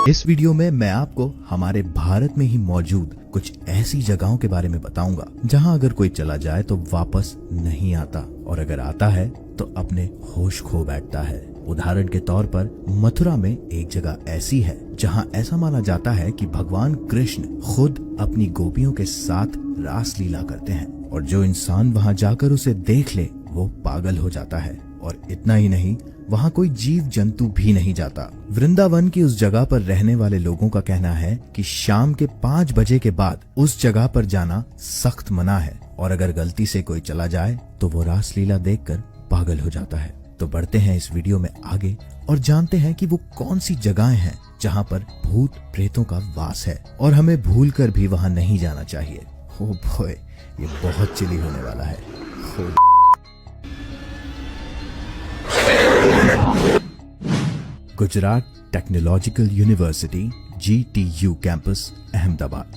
इस वीडियो में मैं आपको हमारे भारत में ही मौजूद कुछ ऐसी जगहों के बारे में बताऊंगा जहां अगर कोई चला जाए तो वापस नहीं आता और अगर आता है तो अपने होश खो बैठता है। उदाहरण के तौर पर मथुरा में एक जगह ऐसी है जहां ऐसा माना जाता है कि भगवान कृष्ण खुद अपनी गोपियों के साथ रास लीला करते हैं और जो इंसान वहां जाकर उसे देख ले वो पागल हो जाता है। और इतना ही नहीं, वहाँ कोई जीव जंतु भी नहीं जाता। वृंदावन की उस जगह पर रहने वाले लोगों का कहना है कि शाम के 5 बजे के बाद उस जगह पर जाना सख्त मना है और अगर गलती से कोई चला जाए तो वो रासलीला देखकर पागल हो जाता है। तो बढ़ते हैं इस वीडियो में आगे और जानते हैं कि वो कौन सी जगहें हैं जहाँ पर भूत प्रेतों का वास है और हमें भूल कर भी वहाँ नहीं जाना चाहिए। ओ बॉय, ये बहुत चिली होने वाला है। Gujarat technological university GTU campus Ahmedabad.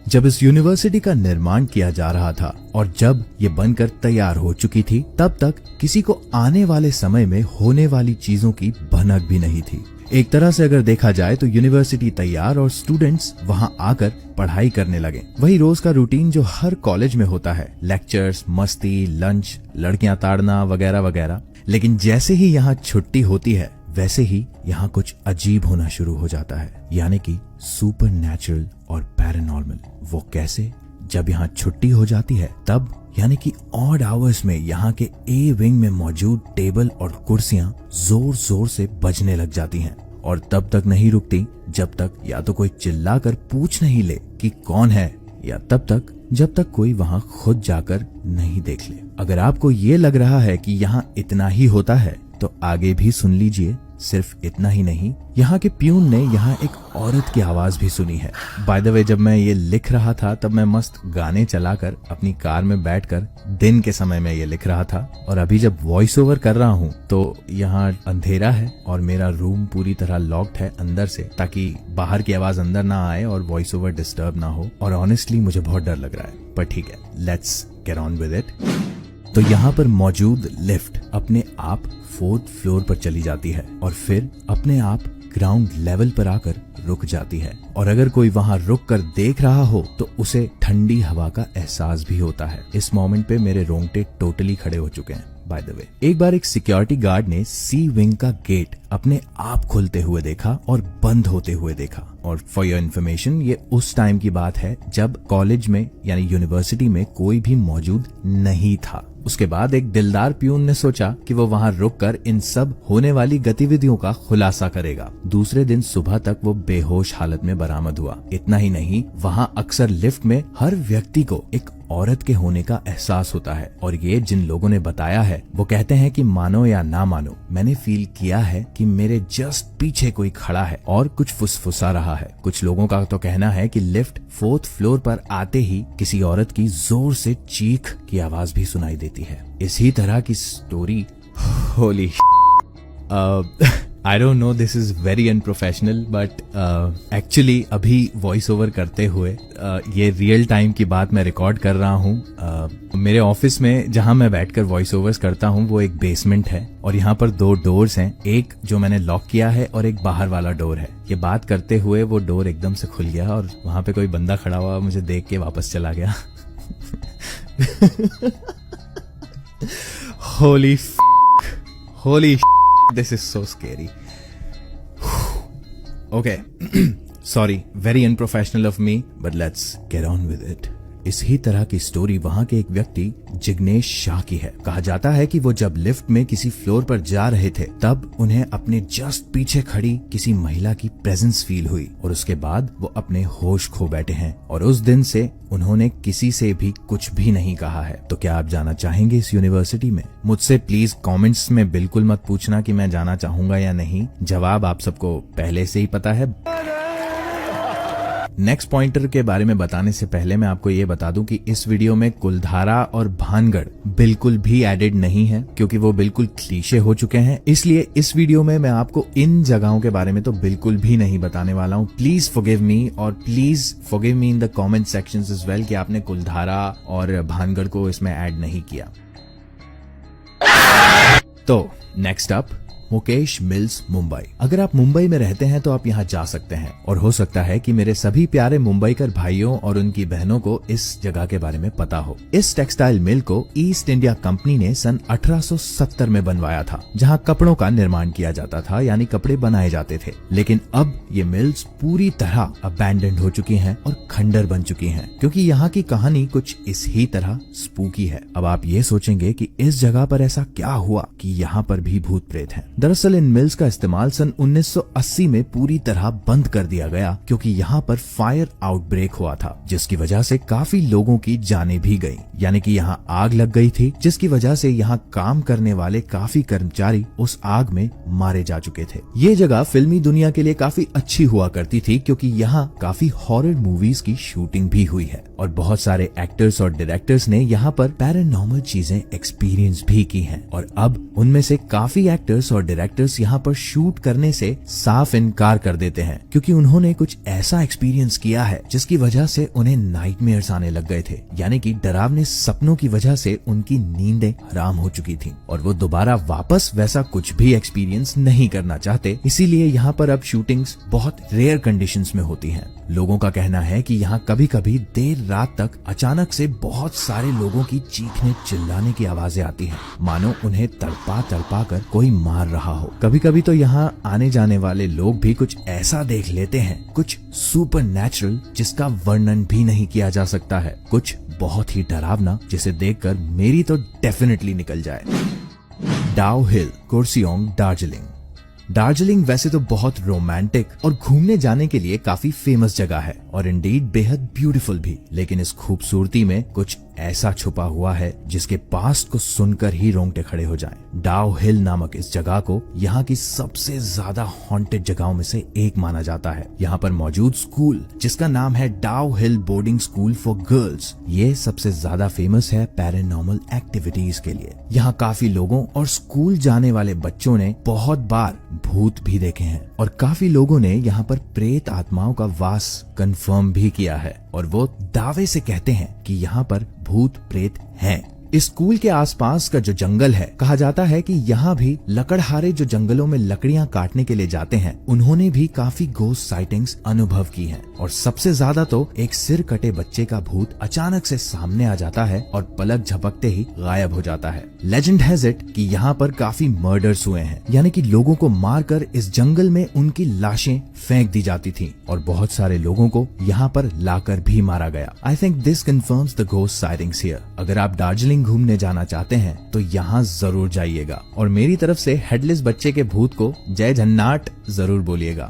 जब इस यूनिवर्सिटी का निर्माण किया जा रहा था और जब ये बनकर तैयार हो चुकी थी तब तक किसी को आने वाले समय में होने वाली चीजों की भनक भी नहीं थी। एक तरह से अगर देखा जाए तो यूनिवर्सिटी तैयार और स्टूडेंट्स वहां आकर पढ़ाई करने लगे। वही रोज का रूटीन जो हर कॉलेज में होता है, लेक्चर्स, मस्ती, लंच, लड़कियां ताड़ना वगैरह वगैरह। लेकिन जैसे ही यहाँ छुट्टी होती है वैसे ही यहाँ कुछ अजीब होना शुरू हो जाता है, यानी कि सुपर नेचुरल और पैरानॉर्मल। वो कैसे? जब यहाँ छुट्टी हो जाती है तब, यानी कि ऑड आवर्स में यहाँ के ए विंग में मौजूद टेबल और कुर्सियां जोर जोर से बजने लग जाती हैं और तब तक नहीं रुकती जब तक या तो कोई चिल्लाकर पूछ नहीं ले कि कौन है, या तब तक जब तक कोई वहाँ खुद जाकर नहीं देख ले। अगर आपको ये लग रहा है कि यहाँ इतना ही होता है तो आगे भी सुन लीजिए। सिर्फ इतना ही नहीं, यहाँ के प्यून ने यहाँ एक औरत की आवाज भी सुनी है। बाय द वे, जब मैं ये लिख रहा था तब मैं मस्त गाने चलाकर अपनी कार में बैठकर दिन के समय में ये लिख रहा था और अभी जब वॉइस ओवर कर रहा हूँ तो यहाँ अंधेरा है और मेरा रूम पूरी तरह लॉक्ड है अंदर से, ताकि बाहर की आवाज अंदर ना आए और वॉइस ओवर डिस्टर्ब ना हो। और ऑनेस्टली मुझे बहुत डर लग रहा है, पर ठीक है, let's get on with it. तो यहाँ पर मौजूद लिफ्ट अपने आप 4th फ्लोर पर चली जाती है और फिर अपने आप ग्राउंड लेवल पर आकर रुक जाती है। और अगर कोई वहाँ रुक कर देख रहा हो तो उसे ठंडी हवा का एहसास भी होता है। इस मोमेंट पे मेरे रोंगटे टोटली खड़े हो चुके हैं। बाय द वे, एक बार एक सिक्योरिटी गार्ड ने सी विंग का गेट अपने आप खुलते हुए देखा और बंद होते हुए देखा। और फॉर योर इन्फॉर्मेशन, ये उस टाइम की बात है जब कॉलेज में यानी यूनिवर्सिटी में कोई भी मौजूद नहीं था। उसके बाद एक दिलदार प्यून ने सोचा कि वो वहां रुककर इन सब होने वाली गतिविधियों का खुलासा करेगा। दूसरे दिन सुबह तक वो बेहोश हालत में बरामद हुआ। इतना ही नहीं, वहां अक्सर लिफ्ट में हर व्यक्ति को एक औरत के होने का एहसास होता है और ये जिन लोगों ने बताया है वो कहते हैं कि मानो या ना मानो, मैंने फील किया है कि मेरे जस्ट पीछे कोई खड़ा है और कुछ फुसफुसा रहा है। कुछ लोगों का तो कहना है कि लिफ्ट 4th फ्लोर पर आते ही किसी औरत की जोर से चीख की आवाज भी सुनाई देती है। इसी तरह की story, Holi I don't know, this is very unprofessional, but actually अभी वॉइस ओवर करते हुए ये रियल टाइम की बात मैं रिकॉर्ड कर रहा हूँ। मेरे ऑफिस में जहाँ मैं बैठकर वॉइस ओवर्स करता हूँ वो एक बेसमेंट है और यहाँ पर 2 डोर्स हैं, एक जो मैंने लॉक किया है और एक बाहर वाला डोर है। ये बात करते हुए वो डोर एकदम से खुल गया और वहाँ पे कोई बंदा खड़ा हुआ मुझे देख के वापस चला गया। Holy this is so scary. Okay. Sorry, very unprofessional of me, but let's get on with it. इसी तरह की स्टोरी वहाँ के एक व्यक्ति जिग्नेश शाह की है। कहा जाता है कि वो जब लिफ्ट में किसी फ्लोर पर जा रहे थे तब उन्हें अपने जस्ट पीछे खड़ी किसी महिला की प्रेजेंस फील हुई और उसके बाद वो अपने होश खो बैठे हैं और उस दिन से उन्होंने किसी से भी कुछ भी नहीं कहा है। तो क्या आप जाना चाहेंगे इस यूनिवर्सिटी में? मुझसे प्लीज कमेंट्स में बिल्कुल मत पूछना कि मैं जाना चाहूंगा या नहीं, जवाब आप सबको पहले से ही पता है। नेक्स्ट पॉइंटर के बारे में बताने से पहले मैं आपको ये बता दूं कि इस वीडियो में कुलधारा और भानगढ़ बिल्कुल भी एडेड नहीं है क्योंकि वो बिल्कुल क्लीशे हो चुके हैं। इसलिए इस वीडियो में मैं आपको इन जगहों के बारे में तो बिल्कुल भी नहीं बताने वाला हूँ। प्लीज फॉरगिव मी और please forgive me in the comment sections as well कि आपने कुलधारा और भानगढ़ को इसमें ऐड नहीं किया। तो next up Mukesh mills Mumbai. अगर आप मुंबई में रहते हैं तो आप यहाँ जा सकते हैं और हो सकता है कि मेरे सभी प्यारे मुंबईकर भाइयों और उनकी बहनों को इस जगह के बारे में पता हो। इस टेक्सटाइल मिल को ईस्ट इंडिया कंपनी ने सन 1870 में बनवाया था, जहाँ कपड़ों का निर्माण किया जाता था, यानी कपड़े बनाए जाते थे। लेकिन अब ये मिल्स पूरी तरह अबैंडन्ड हो चुकी हैं और खंडर बन चुकी हैं, क्योंकि यहाँ की कहानी कुछ इस ही तरह स्पूकी है। अब आप ये सोचेंगे कि इस जगह पर ऐसा क्या हुआ कि यहाँ पर भी भूत प्रेत हैं। दरअसल इन मिल्स का इस्तेमाल सन 1980 में पूरी तरह बंद कर दिया गया, क्योंकि यहाँ पर फायर आउटब्रेक हुआ था, जिसकी वजह से काफी लोगों की जानें भी गईं। यानी कि यहाँ आग लग गई थी, जिसकी वजह से यहाँ काम करने वाले काफी कर्मचारी उस आग में मारे जा चुके थे। ये जगह फिल्मी दुनिया के लिए काफी अच्छी हुआ करती थी, क्योंकि यहाँ काफी हॉरर मूवीज की शूटिंग भी हुई है और बहुत सारे एक्टर्स और डायरेक्टर्स ने यहाँ पर पैरानॉर्मल चीजें एक्सपीरियंस भी की हैं। और अब उनमें से काफी एक्टर्स और डायरेक्टर्स यहाँ पर शूट करने से साफ इनकार कर देते हैं, क्योंकि उन्होंने कुछ ऐसा एक्सपीरियंस किया है जिसकी वजह से उन्हें नाइटमेयर्स आने लग गए थे, यानी कि डरावने सपनों की वजह से उनकी नींदें हराम हो चुकी थीं और वो दोबारा वापस वैसा कुछ भी एक्सपीरियंस नहीं करना चाहते। इसीलिए यहाँ पर अब शूटिंग्स बहुत रेयर कंडीशंस में होती हैं। लोगों का कहना है कि यहाँ कभी कभी देर रात तक अचानक से बहुत सारे लोगों की चीखने चिल्लाने की आवाजें आती हैं, मानो उन्हें तड़पा तड़पा कर कोई मार रहा हो। कभी कभी तो यहाँ आने जाने वाले लोग भी कुछ ऐसा देख लेते हैं, कुछ सुपरनैचुरल जिसका वर्णन भी नहीं किया जा सकता है, कुछ बहुत ही डरावना जिसे देखकर मेरी तो डेफिनेटली निकल जाए। डाउ हिल, कुर्सियोंग, दार्जिलिंग। दार्जिलिंग वैसे तो बहुत रोमांटिक और घूमने जाने के लिए काफी फेमस जगह है और इंडीड बेहद ब्यूटीफुल भी, लेकिन इस खूबसूरती में कुछ ऐसा छुपा हुआ है जिसके पास्ट को सुनकर ही रोंगटे खड़े हो जाएं। डाउ हिल नामक इस जगह को यहाँ की सबसे ज्यादा हॉन्टेड जगहों में से एक माना जाता है। यहाँ पर मौजूद स्कूल, जिसका नाम है डाउ हिल बोर्डिंग स्कूल फॉर गर्ल्स, ये सबसे ज्यादा फेमस है पैरानॉर्मल एक्टिविटीज के लिए। यहाँ काफी लोगों और स्कूल जाने वाले बच्चों ने बहुत बार भूत भी देखे हैं और काफी लोगों ने यहाँ पर प्रेत आत्माओं का वास कंफर्म भी किया है और वो दावे से कहते हैं कि यहाँ पर भूत प्रेत हैं। इस स्कूल के आसपास का जो जंगल है, कहा जाता है कि यहाँ भी लकड़हारे जो जंगलों में लकड़ियां काटने के लिए जाते हैं, उन्होंने भी काफी गोस्ट साइटिंग्स अनुभव की हैं। और सबसे ज्यादा तो एक सिर कटे बच्चे का भूत अचानक से सामने आ जाता है और पलक झपकते ही गायब हो जाता है। लेजेंड हैज इट कि यहाँ पर काफी मर्डर्स हुए हैं, यानी कि लोगों को मारकर इस जंगल में उनकी लाशें फेंक दी जाती थी और बहुत सारे लोगों को यहाँ पर लाकर भी मारा गया। I think this confirms the ghost sightings here. अगर आप दार्जिलिंग घूमने जाना चाहते हैं तो यहाँ जरूर जाइएगा और मेरी तरफ से हेडलेस बच्चे के भूत को जय जन्नाट जरूर बोलिएगा।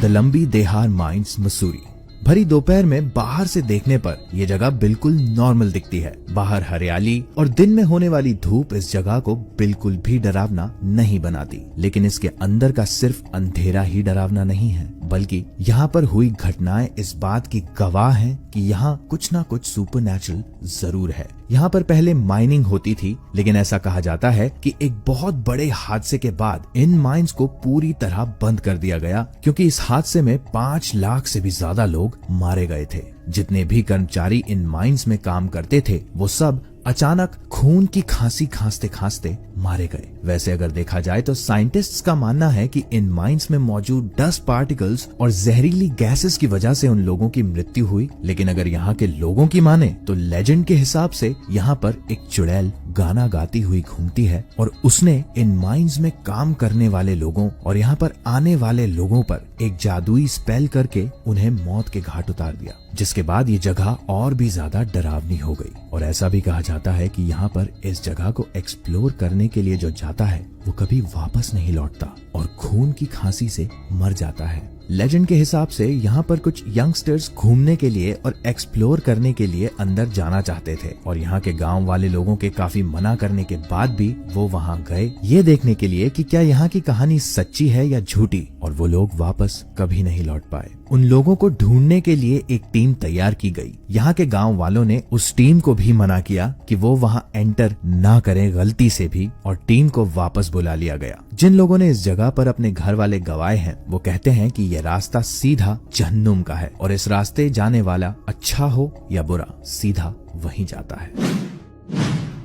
द लंबी देहार माइंस, मसूरी। भरी दोपहर में बाहर से देखने पर यह जगह बिल्कुल नॉर्मल दिखती है। बाहर हरियाली और दिन में होने वाली धूप इस जगह को बिल्कुल भी डरावना नहीं बनाती, लेकिन इसके अंदर का सिर्फ अंधेरा ही डरावना नहीं है, बल्कि यहाँ पर हुई घटनाएं इस बात की गवाह हैं कि यहाँ कुछ ना कुछ सुपरनैचुरल जरूर है। यहाँ पर पहले माइनिंग होती थी, लेकिन ऐसा कहा जाता है कि एक बहुत बड़े हादसे के बाद इन माइंस को पूरी तरह बंद कर दिया गया, क्योंकि इस हादसे में 5 लाख से भी ज्यादा लोग मारे गए थे। जितने भी कर्मचारी इन माइंस में काम करते थे, वो सब अचानक खून की खांसी खांसते खांसते मारे गए। वैसे अगर देखा जाए तो साइंटिस्ट्स का मानना है कि इन माइंस में मौजूद डस्ट पार्टिकल्स और जहरीली गैसेस की वजह से उन लोगों की मृत्यु हुई, लेकिन अगर यहाँ के लोगों की माने तो लेजेंड के हिसाब से यहाँ पर एक चुड़ैल गाना गाती हुई घूमती है और उसने इन माइंस में काम करने वाले लोगों और यहाँ पर आने वाले लोगों पर एक जादुई स्पेल करके उन्हें मौत के घाट उतार दिया, जिसके बाद ये जगह और भी ज्यादा डरावनी हो गई। और ऐसा भी कहा जाता है कि यहाँ पर इस जगह को एक्सप्लोर करने के लिए जो जाता है वो कभी वापस नहीं लौटता और खून की खांसी से मर जाता है। लेजेंड के हिसाब से यहाँ पर कुछ यंगस्टर्स घूमने के लिए और एक्सप्लोर करने के लिए अंदर जाना चाहते थे और यहाँ के गांव वाले लोगों के काफी मना करने के बाद भी वो वहाँ गए, ये देखने के लिए कि क्या यहाँ की कहानी सच्ची है या झूठी, और वो लोग वापस कभी नहीं लौट पाए। उन लोगों को ढूंढने के लिए एक टीम तैयार की गई। यहाँ के गांव वालों ने उस टीम को भी मना किया कि वो वहाँ एंटर ना करें गलती से भी, और टीम को वापस बुला लिया गया। जिन लोगों ने इस जगह पर अपने घर वाले गवाए हैं, वो कहते हैं कि यह रास्ता सीधा जहन्नुम का है और इस रास्ते जाने वाला अच्छा हो या बुरा सीधा वहीं जाता है।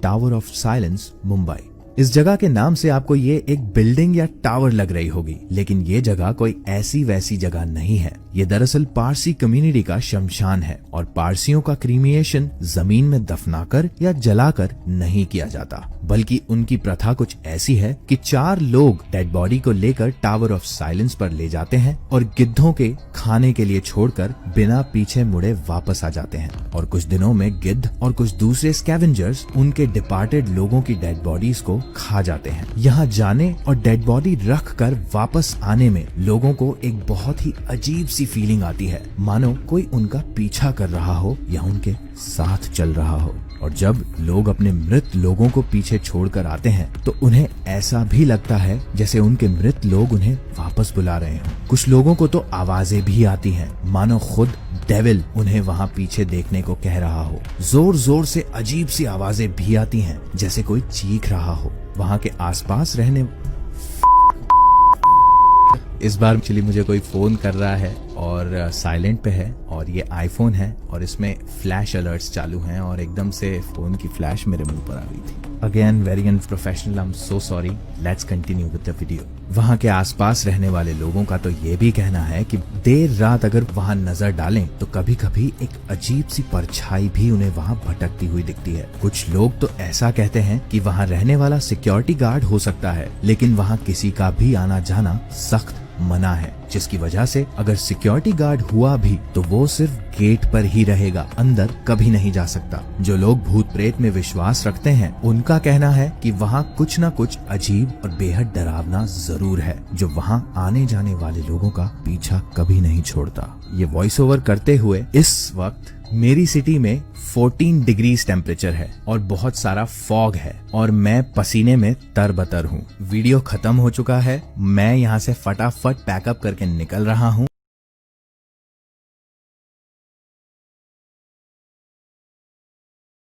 Tower of silence, Mumbai. इस जगह के नाम से आपको ये एक बिल्डिंग या टावर लग रही होगी, लेकिन ये जगह कोई ऐसी वैसी जगह नहीं है। ये दरअसल पारसी कम्युनिटी का शमशान है और पारसियों का क्रीमिएशन जमीन में दफनाकर या जलाकर नहीं किया जाता, बल्कि उनकी प्रथा कुछ ऐसी है कि 4 लोग डेड बॉडी को लेकर टावर ऑफ साइलेंस पर ले जाते हैं और गिद्धों के खाने के लिए छोड़कर बिना पीछे मुड़े वापस आ जाते हैं। और कुछ दिनों में गिद्ध और कुछ दूसरे स्कैवेंजर्स उनके डिपार्टेड लोगों की डेड बॉडीज को खा जाते हैं। यहाँ जाने और डेड बॉडी रख कर वापस आने में लोगों को एक बहुत ही अजीब सी फीलिंग आती है, मानो कोई उनका पीछा कर रहा हो या उनके साथ चल रहा हो। और जब लोग अपने मृत लोगों को पीछे छोड़कर आते हैं तो उन्हें ऐसा भी लगता है जैसे उनके मृत लोग उन्हें वापस बुला रहे हों। कुछ लोगों को तो आवाजें भी आती हैं, मानो खुद डेविल उन्हें वहाँ पीछे देखने को कह रहा हो। जोर जोर से अजीब सी आवाजें भी आती हैं, जैसे कोई चीख रहा हो। वहाँ के आसपास रहने इस बार एक्चुअली मुझे कोई फोन कर रहा है और साइलेंट पे है और ये आईफोन है और इसमें फ्लैश अलर्ट्स चालू हैं और एकदम से फोन की फ्लैश मेरे मुंह पर आ गई थी। Again very unprofessional, I am so sorry. Let's continue with the video. वहाँ के आसपास रहने वाले लोगों का तो ये भी कहना है कि देर रात अगर वहाँ नजर डालें तो कभी कभी एक अजीब सी परछाई भी उन्हें वहाँ भटकती हुई दिखती है। कुछ लोग तो ऐसा कहते हैं कि वहाँ रहने वाला सिक्योरिटी गार्ड हो सकता है, लेकिन वहाँ किसी का भी आना जाना सख्त मना है, जिसकी वजह से अगर सिक्योरिटी गार्ड हुआ भी तो वो सिर्फ गेट पर ही रहेगा, अंदर कभी नहीं जा सकता। जो लोग भूत प्रेत में विश्वास रखते हैं उनका कहना है कि वहाँ कुछ न कुछ अजीब और बेहद डरावना जरूर है, जो वहाँ आने जाने वाले लोगों का पीछा कभी नहीं छोड़ता। ये वॉइस ओवर करते हुए इस वक्त मेरी सिटी में 14 डिग्रीज टेम्परेचर है और बहुत सारा फॉग है और मैं पसीने में तरबतर हूँ। वीडियो खत्म हो चुका है, मैं यहाँ से फटाफट पैकअप करके निकल रहा हूँ।